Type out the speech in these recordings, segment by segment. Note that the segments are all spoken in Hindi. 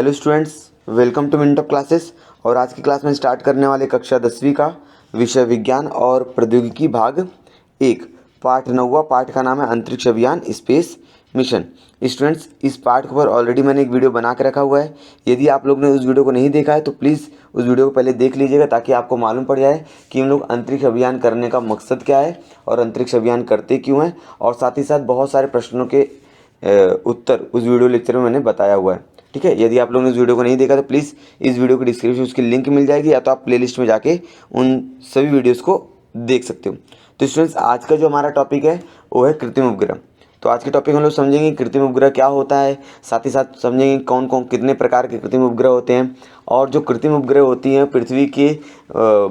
Hello students, welcome to minute of classes. और आज की क्लास में स्टार्ट करने वाले कक्षा 10वीं का विषय विज्ञान और प्रौद्योगिकी भाग 1 पाठ 9वां। पाठ का नाम है अंतरिक्ष अभियान स्पेस मिशन। स्टूडेंट्स, इस पाठ पर ऑलरेडी मैंने एक वीडियो बना के रखा हुआ है। यदि आप लोग ने उस वीडियो को नहीं देखा है तो प्लीज़ उस वीडियो को पहले देख लीजिएगा, ताकि आपको मालूम पड़ जाए कि हम लोग अंतरिक्ष अभियान करने का मकसद क्या है और अंतरिक्ष अभियान करते क्यों हैं। और साथ ही साथ बहुत सारे प्रश्नों के उत्तर उस वीडियो लेक्चर में मैंने बताया हुआ है। ठीक है, यदि आप लोगों ने इस वीडियो को नहीं देखा तो प्लीज़ इस वीडियो के डिस्क्रिप्शन में उसकी लिंक मिल जाएगी, या तो आप प्लेलिस्ट में जाके उन सभी वीडियोस को देख सकते हो। तो स्टूडेंट्स, आज का जो हमारा टॉपिक है वो है कृत्रिम उपग्रह। तो आज के टॉपिक हम लोग समझेंगे कृत्रिम उपग्रह क्या होता है, साथ ही साथ समझेंगे कौन कौन कितने प्रकार के कृत्रिम उपग्रह होते हैं, और जो कृत्रिम उपग्रह होती हैं पृथ्वी के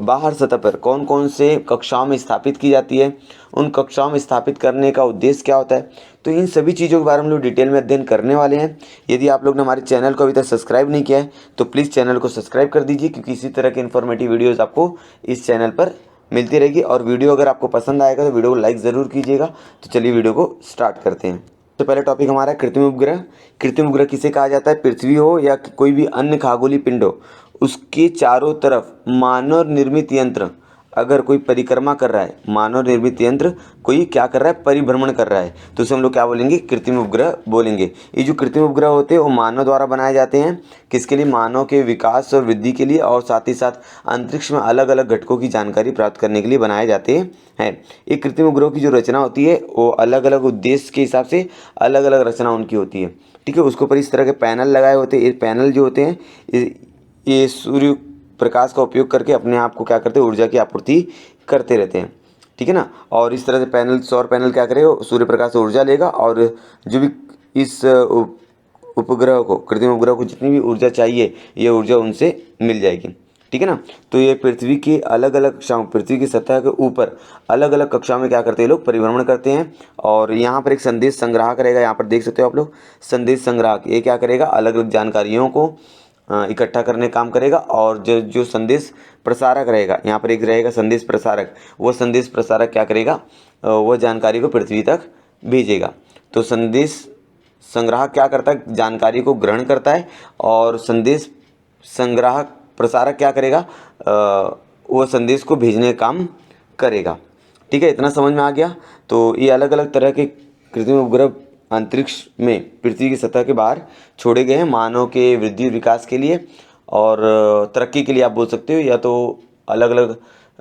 बाहर सतह पर कौन कौन से कक्षाओं में स्थापित की जाती है, उन कक्षाओं में स्थापित करने का उद्देश्य क्या होता है। तो इन सभी चीज़ों के बारे में हम लोग डिटेल में अध्ययन करने वाले हैं। यदि आप लोग ने हमारे चैनल को अभी तक सब्सक्राइब नहीं किया है तो प्लीज़ चैनल को सब्सक्राइब कर दीजिए, क्योंकि इसी तरह के इन्फॉर्मेटिव वीडियोज़ आपको इस चैनल पर मिलती रहेगी। और वीडियो अगर आपको पसंद आएगा तो वीडियो को लाइक ज़रूर कीजिएगा। तो चलिए वीडियो को स्टार्ट करते हैं। तो पहले टॉपिक हमारा है कृत्रिम उपग्रह। कृत्रिम उपग्रह किसे कहा जाता है? पृथ्वी हो या कोई भी अन्य खगोलीय पिंड हो, उसके चारों तरफ मानव निर्मित यंत्र अगर कोई परिक्रमा कर रहा है, मानव निर्मित यंत्र कोई क्या कर रहा है, परिभ्रमण कर रहा है, तो उसे हम लोग क्या बोलेंगे? कृत्रिम उपग्रह बोलेंगे। ये जो कृत्रिम उपग्रह होते हैं वो मानव द्वारा बनाए जाते हैं। किसके लिए? मानव के विकास और वृद्धि के लिए, और साथ ही साथ अंतरिक्ष में अलग अलग घटकों की जानकारी प्राप्त करने के लिए बनाए जाते हैं। ये कृत्रिम उपग्रहों की जो रचना होती है वो अलग अलग उद्देश्य के हिसाब से अलग अलग रचना उनकी होती है। ठीक है, उसके ऊपर इस तरह के पैनल लगाए होते हैं। ये पैनल जो होते हैं ये सूर्य प्रकाश का उपयोग करके अपने आप को क्या करते हैं? ऊर्जा की आपूर्ति करते रहते हैं। ठीक है ना। और इस तरह से पैनल, सौर पैनल क्या करेगा? सूर्य प्रकाश से ऊर्जा लेगा, और जो भी इस उपग्रह को, कृत्रिम उपग्रह को जितनी भी ऊर्जा चाहिए ये ऊर्जा उनसे मिल जाएगी। ठीक है ना। तो ये पृथ्वी के अलग अलग कक्षाओं, पृथ्वी की सतह के ऊपर अलग अलग कक्षाओं में क्या करते हैं? लोग परिभ्रमण करते हैं। और यहाँ पर एक संदेश संग्राहक रहेगा, यहाँ पर देख सकते हो आप लोग, संदेश संग्राहक। ये क्या करेगा? अलग अलग जानकारियों को इकट्ठा करने काम करेगा। और जो संदेश प्रसारक रहेगा, यहाँ पर एक रहेगा संदेश प्रसारक, वो संदेश प्रसारक क्या करेगा? वो जानकारी को पृथ्वी तक भेजेगा। तो संदेश संग्राहक क्या करता है? जानकारी को ग्रहण करता है, और संदेश संग्राहक प्रसारक क्या करेगा? वो संदेश को भेजने का काम करेगा। ठीक है, इतना समझ में आ गया। तो ये अलग अलग तरह के कृत्रिम उपग्रह अंतरिक्ष में पृथ्वी की सतह के बाहर छोड़े गए हैं, मानव के वृद्धि और विकास के लिए और तरक्की के लिए आप बोल सकते हो, या तो अलग अलग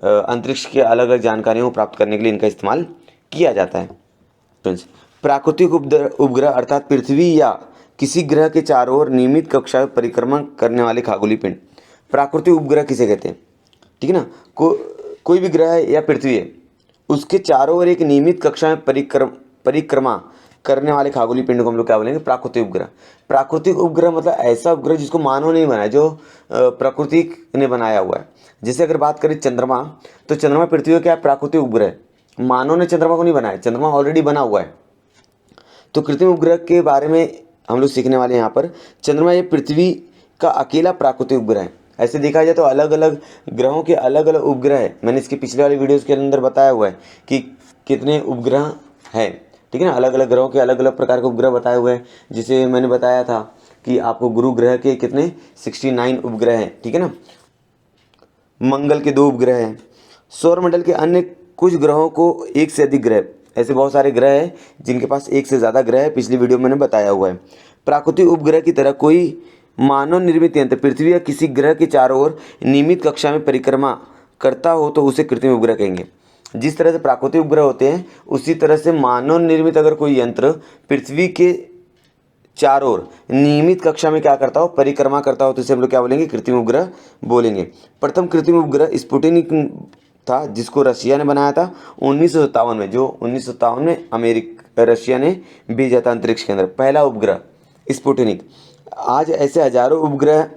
अंतरिक्ष के अलग अलग जानकारियों को प्राप्त करने के लिए इनका इस्तेमाल किया जाता है। फ्रेंड्स, प्राकृतिक उपग्रह अर्थात पृथ्वी या किसी ग्रह के चारों ओर नियमित कक्षा में परिक्रमण करने वाले खगोलीय पिंड प्राकृतिक उपग्रह किसे कहते हैं? ठीक है ना। कोई भी ग्रह है या पृथ्वी है, उसके चारों ओर एक नियमित कक्षा में परिक्रमा करने वाले खगोलीय पिंड को हम लोग क्या बोलेंगे? प्राकृतिक उपग्रह। प्राकृतिक उपग्रह मतलब ऐसा उपग्रह जिसको मानव नहीं बनाया, जो प्रकृति ने बनाया हुआ है। जैसे अगर बात करें चंद्रमा, तो चंद्रमा पृथ्वी का क्या है? प्राकृतिक उपग्रह है। मानव ने चंद्रमा को नहीं बनाया, चंद्रमा ऑलरेडी बना हुआ है। तो कृत्रिम उपग्रह के बारे में हम लोग सीखने वाले हैं यहाँ पर। चंद्रमा ये पृथ्वी का अकेला प्राकृतिक उपग्रह है। ऐसे देखा जाए तो अलग अलग ग्रहों के अलग अलग उपग्रह है। मैंने इसके पिछले वाले वीडियोज़ के अंदर बताया हुआ है कि कितने उपग्रह हैं। ठीक है ना, अलग अलग ग्रहों के अलग अलग प्रकार के उपग्रह बताए हुए हैं। जिसे मैंने बताया था कि आपको गुरु ग्रह के कितने 69 उपग्रह हैं। ठीक है ना। मंगल के 2 उपग्रह हैं। सौरमंडल के अन्य कुछ ग्रहों को एक से अधिक ग्रह, ऐसे बहुत सारे ग्रह हैं जिनके पास एक से ज़्यादा ग्रह है। पिछली वीडियो में मैंने बताया हुआ है। प्राकृतिक उपग्रह की तरह कोई मानव निर्मित यंत्र पृथ्वी या किसी ग्रह के चारों ओर नियमित कक्षा में परिक्रमा करता हो तो उसे कृत्रिम उपग्रह कहेंगे। जिस तरह से प्राकृतिक उपग्रह होते हैं उसी तरह से मानव निर्मित अगर कोई यंत्र पृथ्वी के चारों ओर नियमित कक्षा में क्या करता हो? परिक्रमा करता हो, तो इसे हम लोग क्या बोलेंगे? कृत्रिम उपग्रह बोलेंगे। प्रथम कृत्रिम उपग्रह स्पुतनिक था, जिसको रशिया ने बनाया था 1957 में। जो 1957 में रशिया ने भेजा था अंतरिक्ष के अंदर पहला उपग्रह स्पुतनिक। आज ऐसे हजारों उपग्रह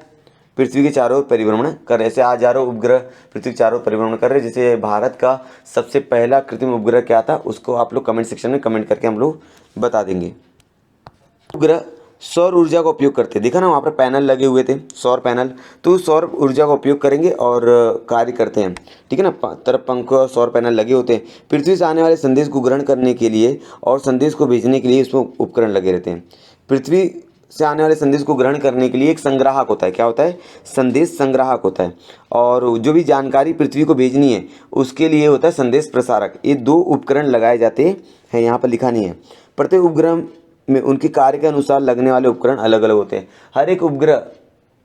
पृथ्वी के चारों ओर परिभ्रमण कर रहे, ऐसे हजारों उपग्रह पृथ्वी के चारों ओर परिभ्रमण कर रहे। जैसे भारत का सबसे पहला कृत्रिम उपग्रह क्या था, उसको आप लोग कमेंट सेक्शन में कमेंट करके हम लोग बता देंगे। उपग्रह सौर ऊर्जा का उपयोग करते हैं। देखा ना, वहाँ पर पैनल लगे हुए थे, सौर पैनल। तो सौर ऊर्जा का उपयोग करेंगे और कार्य करते हैं। ठीक है ना। तरफ पंखों और सौर पैनल लगे होते हैं। पृथ्वी से आने वाले संदेश को ग्रहण करने के लिए और संदेश को भेजने के लिए इसमें उपकरण लगे रहते हैं। पृथ्वी से आने वाले संदेश को ग्रहण करने के लिए एक संग्राहक होता है। क्या होता है? संदेश संग्राहक होता है। और जो भी जानकारी पृथ्वी को भेजनी है उसके लिए होता है संदेश प्रसारक। ये दो उपकरण लगाए जाते हैं, यहाँ पर लिखा नहीं है। प्रत्येक उपग्रह में उनके कार्य के अनुसार लगने वाले उपकरण अलग अलग होते हैं। हर एक उपग्रह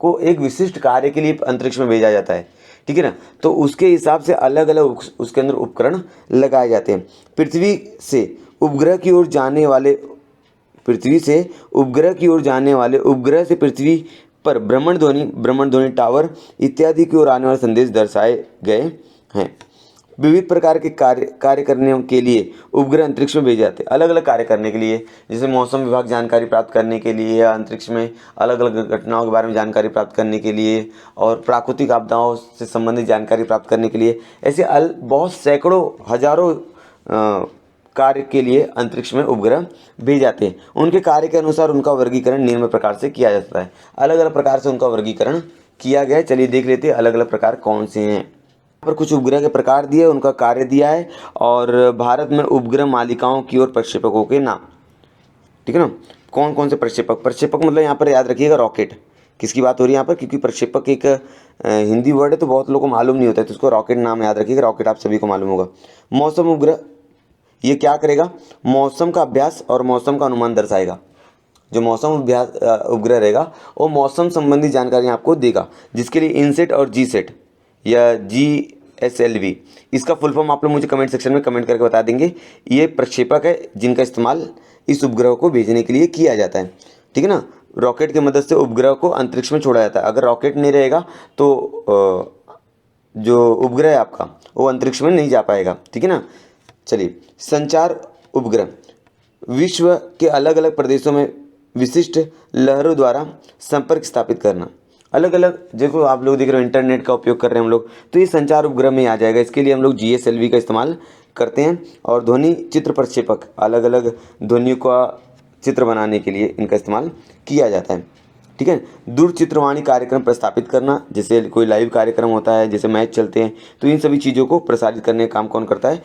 को एक विशिष्ट कार्य के लिए अंतरिक्ष में भेजा जाता है, ठीक है ना। तो उसके हिसाब से अलग अलग उसके अंदर उपकरण लगाए जाते हैं। पृथ्वी से उपग्रह की ओर जाने वाले उपग्रह से पृथ्वी पर भ्रमण ध्वनि टावर इत्यादि की ओर आने वाले संदेश दर्शाए गए हैं। विविध प्रकार के कार्य करने के लिए उपग्रह अंतरिक्ष में भेजे जाते हैं, अलग अलग कार्य करने के लिए। जैसे मौसम विभाग जानकारी प्राप्त करने के लिए, या अंतरिक्ष में अलग अलग घटनाओं के बारे में जानकारी प्राप्त करने के लिए, और प्राकृतिक आपदाओं से संबंधित जानकारी प्राप्त करने के लिए। ऐसे बहुत सैकड़ों हजारों कार्य के लिए अंतरिक्ष में उपग्रह भेजे जाते हैं। उनके कार्य के अनुसार उनका वर्गीकरण निम्न प्रकार से किया जाता है। अलग अलग प्रकार से उनका वर्गीकरण किया गया है। चलिए देख लेते हैं अलग अलग प्रकार कौन से हैं। यहाँ पर कुछ उपग्रह के प्रकार दिए, उनका कार्य दिया है, और भारत में उपग्रह मालिकाओं की ओर प्रक्षेपकों के नाम, ठीक है ना। कौन कौन से प्रक्षेपक मतलब यहाँ पर याद रखिएगा रॉकेट। किसकी बात हो रही है यहाँ पर? क्योंकि प्रक्षेपक एक हिंदी वर्ड है तो बहुत लोगों को मालूम नहीं होता है, तो उसको रॉकेट नाम याद रखिएगा। रॉकेट आप सभी को मालूम होगा। मौसम उपग्रह ये क्या करेगा? मौसम का अभ्यास और मौसम का अनुमान दर्शाएगा। जो मौसम उपग्रह रहेगा वो मौसम संबंधी जानकारी आपको देगा, जिसके लिए इनसेट और जीसेट या GSLV, इसका फुल फॉर्म आप लोग मुझे कमेंट सेक्शन में कमेंट करके बता देंगे। ये प्रक्षेपक है जिनका इस्तेमाल इस उपग्रह को भेजने के लिए किया जाता है, ठीक है ना। रॉकेट की मदद से उपग्रह को अंतरिक्ष में छोड़ा जाता है। अगर रॉकेट नहीं रहेगा तो जो उपग्रह है आपका वो अंतरिक्ष में नहीं जा पाएगा, ठीक है ना। चलिए, संचार उपग्रह विश्व के अलग अलग प्रदेशों में विशिष्ट लहरों द्वारा संपर्क स्थापित करना। अलग अलग, देखो आप लोग देख रहे हो इंटरनेट का उपयोग कर रहे हैं हम लोग, तो ये संचार उपग्रह में आ जाएगा। इसके लिए हम लोग GSLV का इस्तेमाल करते हैं। और ध्वनि चित्र प्रक्षेपक, अलग अलग ध्वनियों का चित्र बनाने के लिए इनका इस्तेमाल किया जाता है, ठीक है। दूरचित्रवाणी कार्यक्रम प्रस्थापित करना, जैसे कोई लाइव कार्यक्रम होता है, जैसे मैच चलते हैं, तो इन सभी चीज़ों को प्रसारित करने का काम कौन करता है?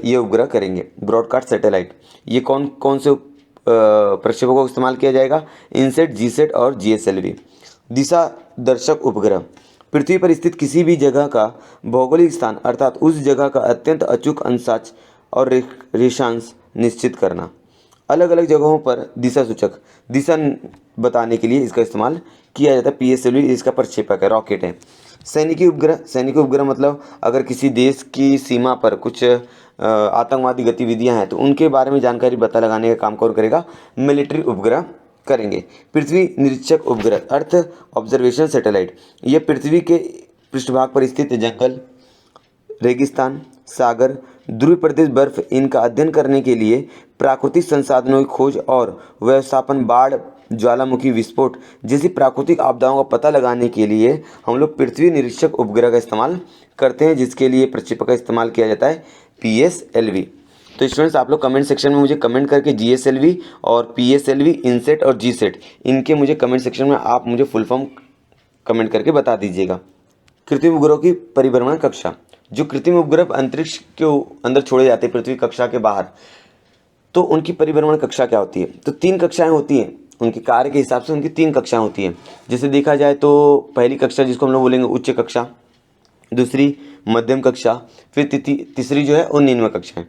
ये उपग्रह करेंगे। ब्रॉडकास्ट सैटेलाइट, ये कौन कौन से प्रक्षेपकों को इस्तेमाल किया जाएगा? इनसेट, जीसेट और GSLV। दिशा दर्शक उपग्रह, पृथ्वी पर स्थित किसी भी जगह का भौगोलिक स्थान अर्थात उस जगह का अत्यंत अचूक अंशांश और रेखांश निश्चित करना। अलग अलग जगहों पर दिशा सूचक, दिशा बताने के लिए इसका इस्तेमाल किया जाता है। PSLV इसका प्रक्षेपक है, रॉकेट है। सैनिकी उपग्रह मतलब अगर किसी देश की सीमा पर कुछ आतंकवादी गतिविधियां हैं तो उनके बारे में जानकारी पता लगाने का काम कौन करेगा? मिलिट्री उपग्रह करेंगे। पृथ्वी निरीक्षक उपग्रह, अर्थ ऑब्जर्वेशन सैटेलाइट, यह पृथ्वी के पृष्ठभाग पर स्थित जंगल, रेगिस्तान, सागर, ध्रुव प्रदेश, बर्फ, इनका अध्ययन करने के लिए प्राकृतिक संसाधनों की खोज और व्यवस्थापन, बाढ़, ज्वालामुखी विस्फोट जैसी प्राकृतिक आपदाओं का पता लगाने के लिए हम लोग पृथ्वी निरीक्षक उपग्रह का इस्तेमाल करते हैं, जिसके लिए प्रक्षेपक का इस्तेमाल किया जाता है PSLV। तो स्टूडेंट्स आप लोग कमेंट सेक्शन में मुझे कमेंट करके GSLV और PSLV, इनसेट और GSET, इनके मुझे कमेंट सेक्शन में आप मुझे फुल फॉर्म कमेंट करके बता दीजिएगा। कृत्रिम उपग्रहों की परिभ्रमण कक्षा, जो कृत्रिम उपग्रह अंतरिक्ष के अंदर छोड़े जाते हैं पृथ्वी कक्षा के बाहर, तो उनकी परिभ्रमण कक्षा क्या होती है? तो 3 कक्षाएं होती हैं। उनके कार्य के हिसाब से उनकी 3 कक्षाएं होती हैं। जैसे देखा जाए तो पहली कक्षा जिसको हम लोग बोलेंगे उच्च कक्षा, दूसरी मध्यम कक्षा, फिर तीसरी जो है वो निम्न कक्षा है।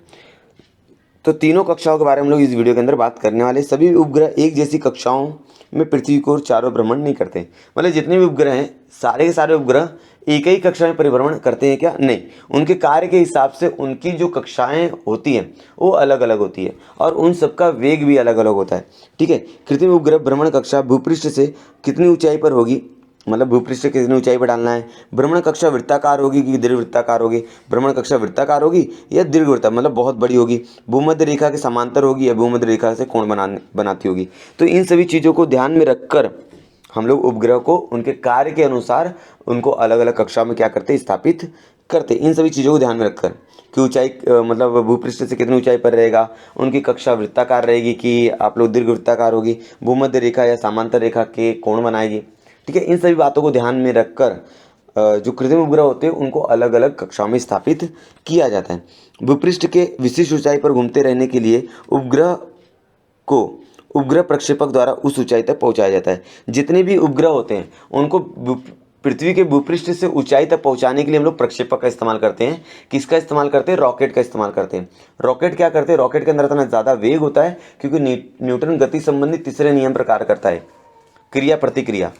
तो तीनों कक्षाओं के बारे में हम लोग इस वीडियो के अंदर बात करने वाले। सभी उपग्रह एक जैसी कक्षाओं में पृथ्वी को चारों भ्रमण नहीं करते। मतलब जितने भी उपग्रह हैं सारे के सारे उपग्रह एक ही कक्षा में परिभ्रमण करते हैं क्या? नहीं, उनके कार्य के हिसाब से उनकी जो कक्षाएं होती हैं वो अलग अलग होती है और उन सबका वेग भी अलग अलग होता है, ठीक है। कृत्रिम उपग्रह भ्रमण कक्षा भूपृष्ठ से कितनी ऊंचाई पर होगी, मतलब भूपृष्ठ से कितनी ऊंचाई पर डालना है। भ्रमण कक्षा वृत्ताकार होगी कि दीर्घवृत्ताकार होगी? भ्रमण कक्षा वृत्ताकार होगी या दीर्घवृत्ताकार, मतलब बहुत बड़ी होगी। भूमध्य रेखा के समांतर होगी या भूमध्य रेखा से कोण बनाती होगी। तो इन सभी चीज़ों को ध्यान में रखकर हम लोग उपग्रह को उनके कार्य के अनुसार उनको अलग अलग कक्षा में क्या करते, स्थापित करते। इन सभी चीज़ों को ध्यान में रखकर कि ऊंचाई मतलब भूपृष्ठ से कितनी ऊंचाई पर रहेगा, उनकी कक्षा वृत्ताकार रहेगी कि आप लोग दीर्घवृत्ताकार होगी, भूमध्य रेखा या समांतर रेखा के कोण बनाएगी, ठीक है। इन सभी बातों को ध्यान में रखकर जो कृत्रिम उपग्रह होते हैं उनको अलग अलग कक्षाओं में स्थापित किया जाता है। भूपृष्ठ के विशिष्ट ऊंचाई पर घूमते रहने के लिए उपग्रह को उपग्रह प्रक्षेपक द्वारा उस ऊंचाई तक पहुंचाया जाता है। जितने भी उपग्रह होते हैं उनको पृथ्वी के भूपृष्ठ से ऊंचाई तक पहुंचाने के लिए हम लोग प्रक्षेपक का इस्तेमाल करते हैं। किसका इस्तेमाल करते हैं? रॉकेट का इस्तेमाल करते हैं। रॉकेट क्या करते हैं? रॉकेट के अंदर इतना ज़्यादा वेग होता है क्योंकि न्यूटन गति संबंधी तीसरे नियम पर कार्य करता है, क्रिया प्रतिक्रिया।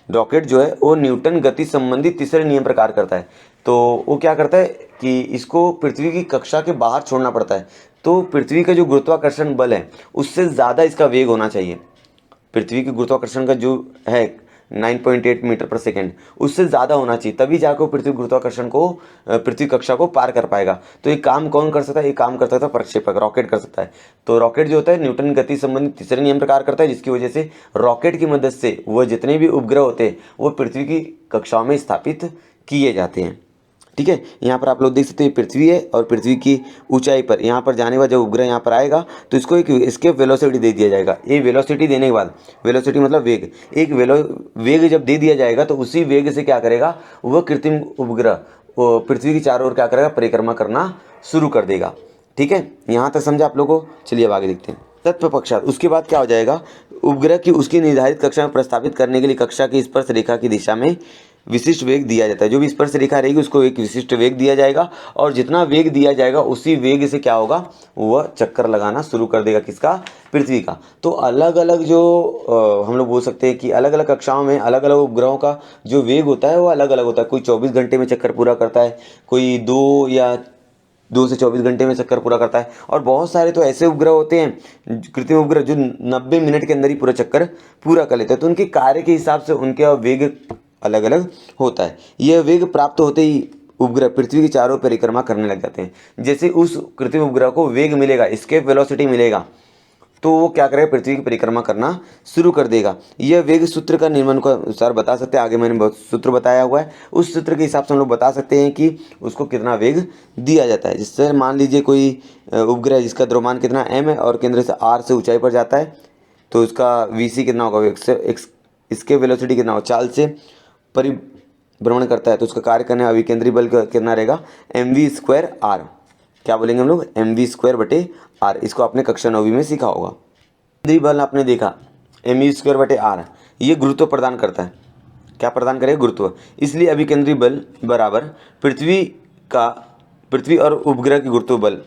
रॉकेट जो है वो न्यूटन गति संबंधी तीसरे नियम पर कार्य करता है। तो वो क्या करता है कि इसको पृथ्वी की कक्षा के बाहर छोड़ना पड़ता है। तो पृथ्वी का जो गुरुत्वाकर्षण बल है उससे ज़्यादा इसका वेग होना चाहिए। पृथ्वी के गुरुत्वाकर्षण का जो है 9.8 मीटर पर सेकेंड, उससे ज़्यादा होना चाहिए, तभी जाकर पृथ्वी गुरुत्वाकर्षण को, पृथ्वी कक्षा को पार कर पाएगा। तो ये काम कौन कर सकता है? ये काम कर सकता है प्रक्षेपक, रॉकेट कर सकता है। तो रॉकेट जो होता है न्यूटन गति संबंधी तीसरे नियम पर कार्य करता है, जिसकी वजह से रॉकेट की मदद से वह जितने भी उपग्रह होते हैं वो पृथ्वी की कक्षाओं में स्थापित किए जाते हैं। ठीक है, यहाँ पर आप लोग देख सकते हैं पृथ्वी है और पृथ्वी की ऊंचाई पर यहाँ पर जाने के बाद जब उपग्रह यहाँ पर आएगा तो इसको एक एस्केप वेलोसिटी दे दिया जाएगा। ये वेलोसिटी देने के बाद, वेलोसिटी मतलब वेग, एक वेग जब दे दिया जाएगा तो उसी वेग से क्या करेगा वह कृत्रिम उपग्रह पृथ्वी की चारों ओर क्या करेगा? परिक्रमा करना शुरू कर देगा। ठीक है, यहाँ तक समझा आप लोगों को? चलिए अब आगे देखते हैं। तत्पश्चात उसके बाद क्या हो जाएगा? उपग्रह की उसकी निर्धारित कक्षा में प्रस्तावित करने के लिए कक्षा की स्पर्श रेखा की दिशा में विशिष्ट वेग दिया जाता है। जो भी स्पर्श रेखा रहेगी उसको एक विशिष्ट वेग दिया जाएगा और जितना वेग दिया जाएगा उसी वेग से क्या होगा? वह चक्कर लगाना शुरू कर देगा। किसका? पृथ्वी का। तो अलग अलग जो हम लोग बोल सकते हैं कि अलग अलग कक्षाओं में अलग अलग उपग्रहों का जो वेग होता है वो अलग अलग होता है। कोई 24 घंटे में चक्कर पूरा करता है, कोई 2 से 24 घंटे में चक्कर पूरा करता है, और बहुत सारे तो ऐसे उपग्रह होते हैं कृत्रिम उपग्रह जो 90 मिनट के अंदर ही पूरा चक्कर पूरा कर लेते हैं। तो उनके कार्य के हिसाब से उनके वेग अलग अलग होता है। यह वेग प्राप्त होते ही उपग्रह पृथ्वी की चारों परिक्रमा करने लग जाते हैं। जैसे उस कृत्रिम उपग्रह को वेग मिलेगा, एस्केप वेलोसिटी मिलेगा, तो वो क्या करेगा? पृथ्वी की परिक्रमा करना शुरू कर देगा। यह वेग सूत्र का निम्न के अनुसार बता सकते हैं। आगे मैंने बहुत सूत्र बताया हुआ है, उस सूत्र के हिसाब से हम लोग बता सकते हैं कि उसको कितना वेग दिया जाता है। जिससे मान लीजिए कोई उपग्रह जिसका द्रव्यमान कितना m है और केंद्र से r से ऊंचाई पर जाता है, तो उसका vc कितना होगा? इसके वेलोसिटी कितना होगा? चाल से परिभ्रमण करता है, तो उसका कार्य करने अभिकेंद्री बल कितना रहेगा? mv²r। क्या बोलेंगे हम लोग? mv²/r। इसको आपने कक्षा 9वीं में सीखा होगा। केंद्रीय बल आपने देखा mv²/r, ये गुरुत्व प्रदान करता है। क्या प्रदान करेगा? गुरुत्व। इसलिए अभिकेंद्री बल बराबर पृथ्वी और उपग्रह की गुरुत्व बल,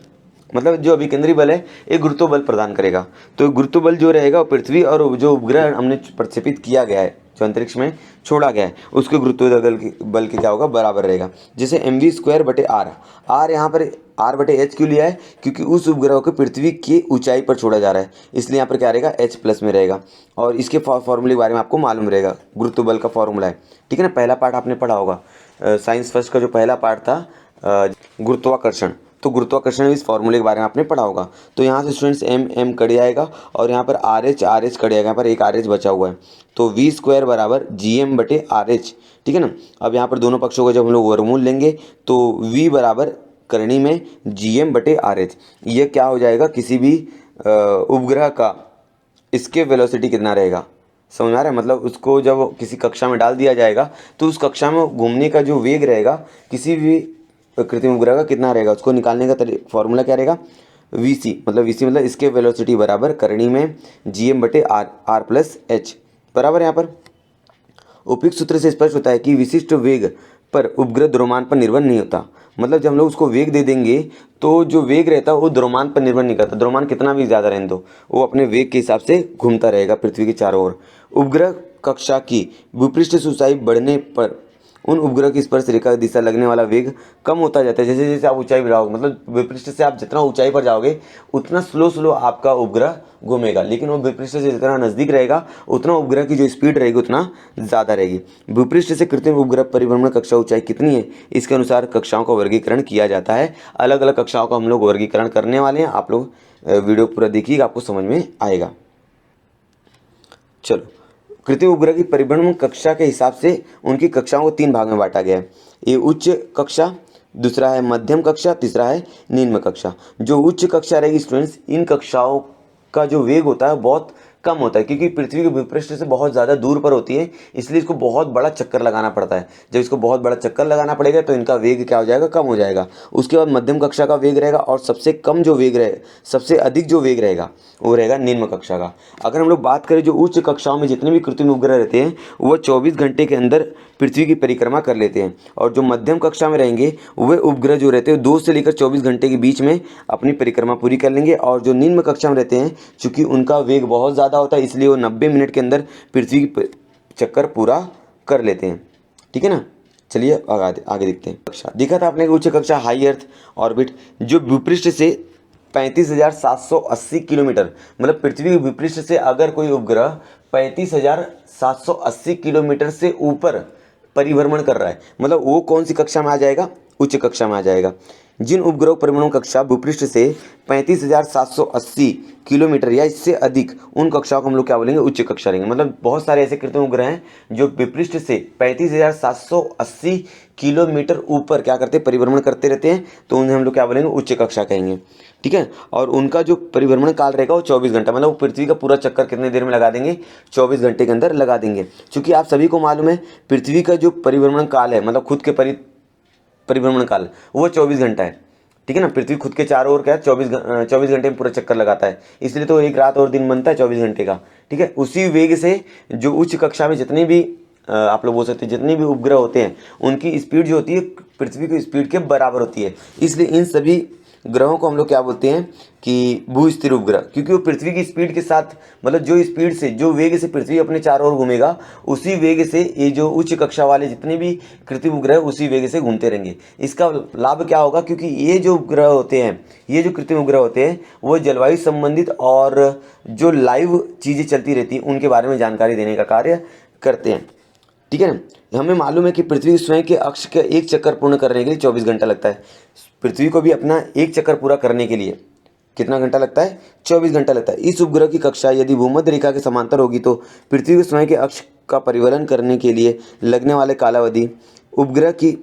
मतलब जो अभिकेंद्री बल है एक गुरुत्व बल प्रदान करेगा। तो गुरुत्व बल जो रहेगा वो पृथ्वी और जो उपग्रह हमने प्रक्षेपित किया गया है, जो अंतरिक्ष में छोड़ा गया है, उसके गुरुत्व बल के क्या होगा? बराबर रहेगा। जैसे mv²/r, r यहाँ पर r/h क्यों लिया है? क्योंकि उस उपग्रह को पृथ्वी की ऊंचाई पर छोड़ा जा रहा है, इसलिए यहाँ पर क्या रहेगा? h प्लस में रहेगा। और इसके फॉर्मूले के बारे में आपको मालूम रहेगा, गुरुत्व बल का फॉर्मूला है। ठीक है ना, पहला पार्ट आपने पढ़ा होगा, साइंस फर्स्ट का जो पहला पार्ट था गुरुत्वाकर्षण, तो गुरुत्वाकर्षण इस फॉर्मूले के बारे में आपने पढ़ा होगा। तो यहाँ से स्टूडेंट्स m कट जाएगा और यहाँ पर RH कट जाएगा, यहाँ पर एक RH बचा हुआ है, तो v² बराबर gm/RH। ठीक है ना। अब यहाँ पर दोनों पक्षों का जब हम लोग वर्गमूल लेंगे तो v बराबर करणी में gm/RH। ये क्या हो जाएगा? किसी भी उपग्रह का इसके वेलोसिटी कितना रहेगा? समझ आ रहा है? मतलब उसको जब किसी कक्षा में डाल दिया जाएगा तो उस कक्षा में घूमने का जो वेग रहेगा किसी भी कृत्रिम उपग्रह का कितना रहेगा, उसको निकालने का फॉर्मूला क्या रहेगा? vc मतलब इसके वेलोसिटी बराबर करणी में gm/r+h बराबर। यहाँ पर उपयुक्त सूत्र से स्पष्ट होता है कि विशिष्ट वेग पर उपग्रह द्रव्यमान पर निर्भर नहीं होता। मतलब जब हम लोग उसको वेग दे देंगे तो जो वेग रहता है वो द्रव्यमान पर निर्भर नहीं करता। द्रव्यमान कितना भी ज़्यादा रहने दो, वो अपने वेग के हिसाब से घूमता रहेगा पृथ्वी के चारों ओर। उपग्रह कक्षा की भूपृष्ठ से ऊंचाई बढ़ने पर उन उपग्रह की स्पर्श रेखा दिशा लगने वाला वेग कम होता जाता है। जैसे जैसे आप ऊंचाई बढ़ाओगे, मतलब भूपृष्ठ से आप जितना ऊंचाई पर जाओगे उतना स्लो आपका उपग्रह घूमेगा, लेकिन वो भूपृष्ठ से जितना नज़दीक रहेगा उतना उपग्रह की जो स्पीड रहेगी उतना ज़्यादा रहेगी। भूपृष्ठ से कृत्रिम उपग्रह परिभ्रमण कक्षा ऊंचाई कितनी है, इसके अनुसार कक्षाओं का वर्गीकरण किया जाता है। अलग अलग कक्षाओं का हम लोग वर्गीकरण करने वाले हैं। आप लोग वीडियो पूरा देखिएगा, आपको समझ में आएगा। चलो, कृत्रिम उपग्रह की परिभ्रमण कक्षा के हिसाब से उनकी कक्षाओं को 3 भाग में बांटा गया है। ये उच्च कक्षा, दूसरा है मध्यम कक्षा, तीसरा है निम्न कक्षा। जो उच्च कक्षा रहेगी स्टूडेंट्स, इन कक्षाओं का जो वेग होता है बहुत कम होता है, क्योंकि पृथ्वी के भूपृष्ठ से बहुत ज़्यादा दूर पर होती है, इसलिए इसको बहुत बड़ा चक्कर लगाना पड़ता है। जब इसको बहुत बड़ा चक्कर लगाना पड़ेगा तो इनका वेग क्या हो जाएगा, कम हो जाएगा। उसके बाद मध्यम कक्षा का वेग रहेगा, और सबसे कम जो वेग रहे, सबसे अधिक जो वेग रहेगा वो रहेगा निम्न कक्षा का। अगर हम लोग बात करें जो उच्च कक्षाओं में जितने भी कृत्रिम उपग्रह रहते हैं वो 24 घंटे के अंदर पृथ्वी की परिक्रमा कर लेते हैं, और जो मध्यम कक्षा में रहेंगे वे उपग्रह जो रहते हैं 2 से लेकर 24 घंटे के बीच में अपनी परिक्रमा पूरी कर लेंगे। और जो निम्न कक्षा में रहते हैं, चूंकि उनका वेग बहुत ज़्यादा होता है, इसलिए वो 90 मिनट के अंदर पृथ्वी की चक्कर पूरा कर लेते हैं। ठीक है ना, चलिए आगे देखते हैं। कक्षा देखा था आपने, उच्च कक्षा हाई अर्थ ऑर्बिट, जो भूपृष्ठ से 35,780 किलोमीटर, मतलब पृथ्वी के भूपृष्ठ से अगर कोई उपग्रह 35,780 किलोमीटर से ऊपर परिभ्रमण कर रहा है, मतलब वो कौन सी कक्षा में आ जाएगा, उच्च कक्षा में आ जाएगा। जिन उपग्रह परिभ्रमण कक्षा भूपृष्ठ से 35,780 किलोमीटर या इससे अधिक, उन कक्षाओं को हम लोग क्या बोलेंगे, उच्च कक्षा रहेंगे। मतलब बहुत सारे ऐसे कृत्रिम उपग्रह हैं जो भूपृष्ठ से 35,780 किलोमीटर ऊपर क्या करते हैं, परिभ्रमण करते रहते हैं, तो उन्हें हम लोग क्या बोलेंगे, उच्च कक्षा कहेंगे। ठीक है, और उनका जो परिभ्रमण काल रहेगा वो 24 घंटा, मतलब वो पृथ्वी का पूरा चक्कर कितने देर में लगा देंगे, 24 घंटे के अंदर लगा देंगे। क्योंकि आप सभी को मालूम है पृथ्वी का जो परिभ्रमण काल है, मतलब खुद के परिभ्रमण काल, वो 24 घंटा है। ठीक है ना, पृथ्वी खुद के चारों ओर क्या है, 24 घंटे में पूरा चक्कर लगाता है, इसलिए तो एक रात और दिन बनता है 24 घंटे का। ठीक है, उसी वेग से जो उच्च कक्षा में जितने भी आप लोग बोल सकते हैं जितने भी उपग्रह होते हैं, उनकी स्पीड जो होती है पृथ्वी की स्पीड के बराबर होती है। इसलिए इन सभी ग्रहों को हम लोग क्या बोलते हैं कि भूस्थिर उपग्रह, क्योंकि वो पृथ्वी की स्पीड के साथ, मतलब जो स्पीड से, जो वेग से पृथ्वी अपने चारों ओर घूमेगा, उसी वेग से ये जो उच्च कक्षा वाले जितने भी कृत्रिम उपग्रह उसी वेग से घूमते रहेंगे। इसका लाभ क्या होगा, क्योंकि ये जो उपग्रह होते हैं, ये जो कृत्रिम उपग्रह होते हैं, वो जलवायु संबंधित और जो लाइव चीज़ें चलती रहती हैं उनके बारे में जानकारी देने का कार्य करते हैं। ठीक है ना, हमें मालूम है कि पृथ्वी स्वयं के अक्ष का एक चक्कर पूर्ण करने के लिए 24 घंटा लगता है। पृथ्वी को भी अपना एक चक्कर पूरा करने के लिए कितना घंटा लगता है, 24 घंटा लगता है। इस उपग्रह की कक्षा यदि भूमध्य रेखा के समांतर होगी तो पृथ्वी के स्वयं के अक्ष का परिवलन करने के लिए लगने वाले कालावधि, उपग्रह की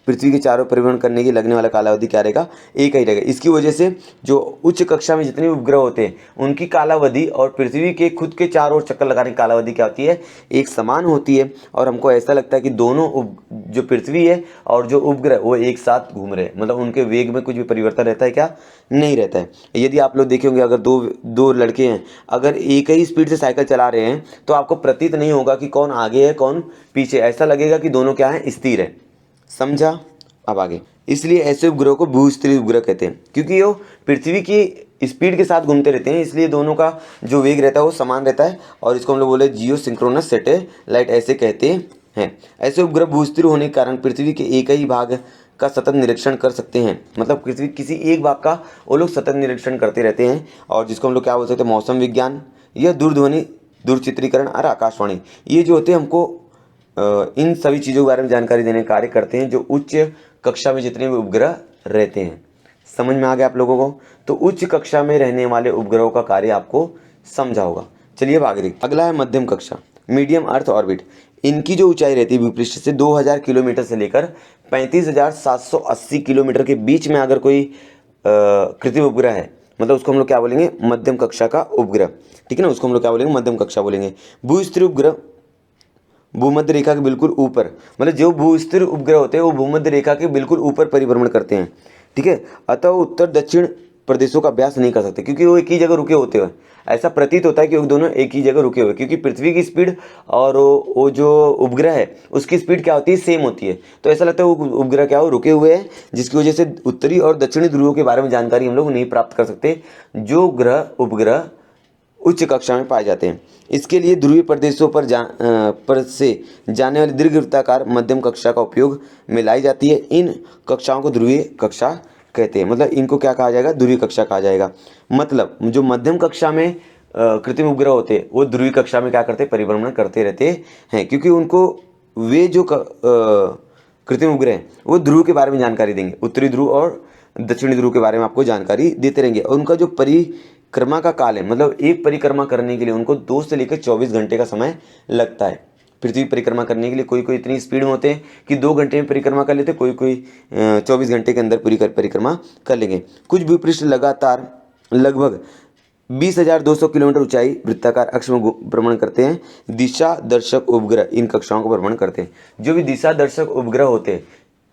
पृथ्वी के चारों परिभ्रमण करने की लगने वाला कालावधि क्या रहेगा, एक ही रहेगा। इसकी वजह से जो उच्च कक्षा में जितने भी उपग्रह होते हैं उनकी कालावधि और पृथ्वी के खुद के चारों ओर चक्कर लगाने की कालावधि क्या होती है, एक समान होती है। और हमको ऐसा लगता है कि दोनों जो पृथ्वी है और जो उपग्रह वो एक साथ घूम रहे हैं, मतलब उनके वेग में कुछ भी परिवर्तन रहता है क्या, नहीं रहता है। यदि आप लोग देखेंगे अगर दो लड़के हैं, अगर एक ही स्पीड से साइकिल चला रहे हैं तो आपको प्रतीत नहीं होगा कि कौन आगे है कौन पीछे, ऐसा लगेगा कि दोनों क्या है, स्थिर है। समझा, अब आगे। इसलिए ऐसे उपग्रह को भूस्थिर उपग्रह कहते हैं, क्योंकि वो पृथ्वी की स्पीड के साथ घूमते रहते हैं, इसलिए दोनों का जो वेग रहता है वो समान रहता है, और इसको हम लोग बोले जियो सिंक्रोनस सैटेलाइट ऐसे कहते हैं। ऐसे उपग्रह भूस्थिर होने के कारण पृथ्वी के एक ही भाग का सतत निरीक्षण कर सकते हैं, मतलब पृथ्वी किसी एक भाग का वो लोग सतत निरीक्षण करते रहते हैं, और जिसको हम लोग क्या बोल सकते हैं, मौसम विज्ञान या दूरध्वनि, दूरचित्रीकरण और आकाशवाणी, ये जो होते हैं हमको इन सभी चीज़ों के बारे में जानकारी देने का कार्य करते हैं जो उच्च कक्षा में जितने भी उपग्रह रहते हैं। समझ में आ गया आप लोगों को, तो उच्च कक्षा में रहने वाले उपग्रहों का कार्य आपको समझा होगा। चलिए अब आगे देखते। अगला है मध्यम कक्षा, मीडियम अर्थ ऑर्बिट। इनकी जो ऊंचाई रहती है भूपृष्ठ से 2000 किलोमीटर से लेकर 35,780 किलोमीटर के बीच में अगर कोई कृत्रिम उपग्रह है, मतलब उसको हम लोग क्या बोलेंगे, मध्यम कक्षा का उपग्रह। ठीक है ना, उसको हम लोग क्या बोलेंगे, मध्यम कक्षा बोलेंगे। भूस्थिर उपग्रह भूमध्य रेखा के बिल्कुल ऊपर, मतलब जो भूस्थिर उपग्रह होते हैं वो भूमध्य रेखा के बिल्कुल ऊपर परिभ्रमण करते हैं। ठीक है, अतः उत्तर दक्षिण प्रदेशों का अभ्यास नहीं कर सकते, क्योंकि वो एक ही जगह रुके होते हैं। ऐसा प्रतीत होता है कि वो दोनों एक ही जगह रुके हुए, क्योंकि पृथ्वी की स्पीड और वो जो उपग्रह है उसकी स्पीड क्या होती है, सेम होती है। तो ऐसा लगता है वो उपग्रह क्या हो, रुके हुए हैं, जिसकी वजह से उत्तरी और दक्षिणी ध्रुवों के बारे में जानकारी हम लोग नहीं प्राप्त कर सकते, जो उपग्रह उच्च कक्षा में पाए जाते हैं। इसके लिए ध्रुवीय प्रदेशों पर से जाने वाली दीर्घवृत्ताकार मध्यम कक्षा का उपयोग में लाई जाती है। इन कक्षाओं को ध्रुवीय कक्षा कहते हैं, मतलब इनको क्या कहा जाएगा, ध्रुवीय कक्षा कहा जाएगा। मतलब जो मध्यम कक्षा में कृत्रिम उपग्रह होते हैं वो ध्रुवीय कक्षा में क्या करते हैं, परिभ्रमण करते रहते हैं, क्योंकि उनको वे जो कृत्रिम उपग्रह हैं वो ध्रुव के बारे में जानकारी देंगे, उत्तरी ध्रुव और दक्षिणी ध्रुव के बारे में आपको जानकारी देते रहेंगे। और उनका जो परिक्रमा का काल है, मतलब एक परिक्रमा करने के लिए उनको 2 से लेकर 24 घंटे का समय लगता है। पृथ्वी परिक्रमा करने के लिए कोई इतनी स्पीड में होते हैं कि 2 घंटे में परिक्रमा कर लेते, कोई 24 घंटे के अंदर पूरी परिक्रमा कर लेंगे। कुछ भूपृष्ठ लगातार लगभग 20,200 किलोमीटर ऊंचाई वृत्ताकार अक्ष में भ्रमण करते हैं। दिशा दर्शक उपग्रह इन कक्षाओं को भ्रमण करते हैं। जो भी दिशा दर्शक उपग्रह होते हैं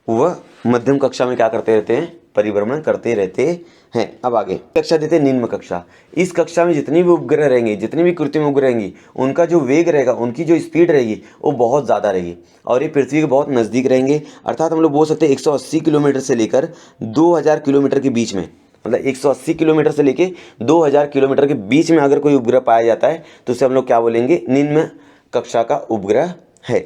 वह मध्यम कक्षा में क्या करते रहते हैं, परिभ्रमण करते रहते हैं। अब आगे कक्षा देते हैं निम्न कक्षा। इस कक्षा में जितनी भी उपग्रह रहेंगे, जितनी भी कृत्रिम उपग्रह रहेंगी, उनका जो वेग रहेगा, उनकी जो स्पीड रहेगी वो बहुत ज़्यादा रहेगी और ये पृथ्वी के बहुत नज़दीक रहेंगे। अर्थात हम लोग बोल सकते हैं 180 किलोमीटर से लेकर 2000 किलोमीटर के बीच में, मतलब 180 किलोमीटर से लेके 2000 किलोमीटर के बीच में अगर कोई उपग्रह पाया जाता है तो उसे हम लोग क्या बोलेंगे, निम्न कक्षा का उपग्रह है।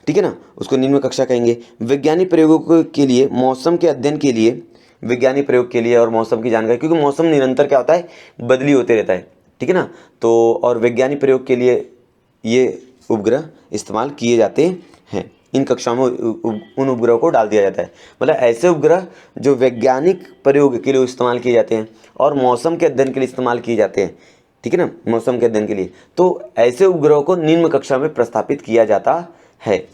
ठीक है ना, उसको निम्न कक्षा कहेंगे। वैज्ञानिक प्रयोगों के लिए, मौसम के अध्ययन के लिए, वैज्ञानिक प्रयोग के लिए और मौसम की जानकारी, क्योंकि मौसम निरंतर क्या होता है, बदली होते रहता है। ठीक है ना, तो और वैज्ञानिक प्रयोग के लिए ये उपग्रह इस्तेमाल किए जाते हैं। इन कक्षाओं में उन उपग्रहों को डाल दिया जाता है। मतलब ऐसे उपग्रह जो वैज्ञानिक प्रयोग के लिए इस्तेमाल किए जाते हैं और मौसम के अध्ययन के लिए इस्तेमाल किए जाते हैं। ठीक है ना, मौसम के अध्ययन के लिए, तो ऐसे उपग्रहों को निम्न कक्षा में प्रस्थापित किया जाता है।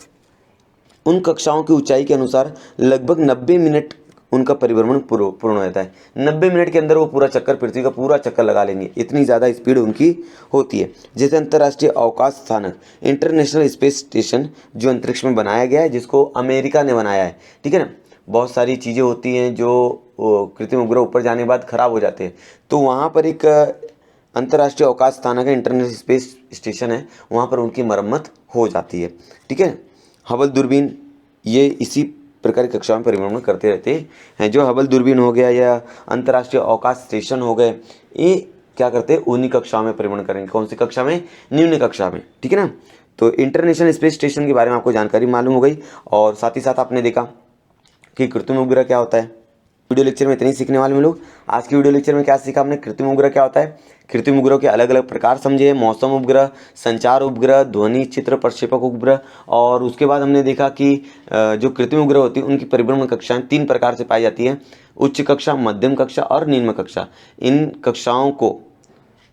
उन कक्षाओं की ऊंचाई के अनुसार लगभग 90 मिनट उनका परिभ्रमण पूर्ण हो जाता है। 90 मिनट के अंदर वो पूरा चक्कर, पृथ्वी का पूरा चक्कर लगा लेंगे, इतनी ज़्यादा स्पीड उनकी होती है। जैसे अंतर्राष्ट्रीय अवकाश स्थानक इंटरनेशनल स्पेस स्टेशन जो अंतरिक्ष में बनाया गया है, जिसको अमेरिका ने बनाया है। ठीक है ना, बहुत सारी चीज़ें होती हैं जो कृत्रिम उपग्रह ऊपर जाने के बाद ख़राब हो जाते हैं, तो वहाँ पर एक अंतर्राष्ट्रीय अवकाश स्थानक है, इंटरनेशनल स्पेस स्टेशन है, वहाँ पर उनकी मरम्मत हो जाती है। ठीक है, हबल दूरबीन ये इसी प्रकार की कक्षाओं में परिभ्रमण करते रहते हैं। जो हबल दूरबीन हो गया या अंतर्राष्ट्रीय अवकाश स्टेशन हो गए, ये क्या करते हैं, उन्हीं कक्षाओं में परिभ्रमण करेंगे। कौन सी कक्षा में, निम्न कक्षा में। ठीक है ना, तो इंटरनेशनल स्पेस स्टेशन के बारे में आपको जानकारी मालूम हो गई और साथ ही साथ आपने देखा कि कृत्रिम उपग्रह क्या होता है। वीडियो लेक्चर में इतने ही सीखने वाले हम लोग। आज की वीडियो लेक्चर में क्या सीखा हमने, कृत्रिम उपग्रह क्या होता है, कृत्रिम उपग्रह के अलग अलग प्रकार समझे, मौसम उपग्रह, संचार उपग्रह, ध्वनि चित्र प्रक्षेपक उपग्रह, और उसके बाद हमने देखा कि जो कृत्रिम उपग्रह होती है उनकी परिभ्रमण कक्षाएं 3 प्रकार से पाई जाती है, उच्च कक्षा, मध्यम कक्षा और निम्न कक्षा। इन कक्षाओं को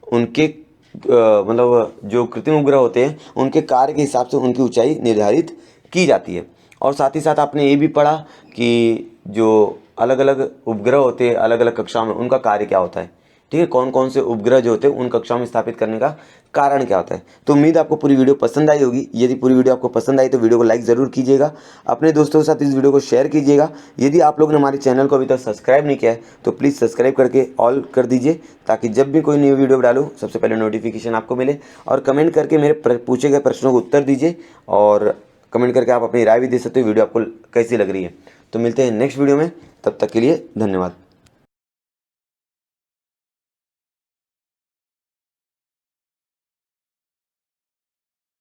उनके मतलब जो कृत्रिम उपग्रह होते हैं उनके कार्य के हिसाब से उनकी ऊंचाई निर्धारित की जाती है। और साथ ही साथ आपने ये भी पढ़ा कि जो अलग अलग उपग्रह होते हैं अलग अलग कक्षाओं में, उनका कार्य क्या होता है। ठीक है, कौन कौन से उपग्रह जो होते हैं उन कक्षाओं में स्थापित करने का कारण क्या होता है। तो उम्मीद आपको पूरी वीडियो पसंद आई होगी। यदि पूरी वीडियो आपको पसंद आई तो वीडियो को लाइक ज़रूर कीजिएगा, अपने दोस्तों के साथ इस वीडियो को शेयर कीजिएगा। यदि आप लोगों ने हमारे चैनल को अभी तक सब्सक्राइब नहीं किया है तो प्लीज़ सब्सक्राइब करके ऑल कर दीजिए, ताकि जब भी कोई न्यू वीडियो डालूँ सबसे पहले नोटिफिकेशन आपको मिले। और कमेंट करके मेरे पूछे गए प्रश्नों को उत्तर दीजिए, और कमेंट करके आप अपनी राय भी दे सकते हो वीडियो आपको कैसी लग रही है। तो मिलते हैं नेक्स्ट वीडियो में, तब तक के लिए धन्यवाद।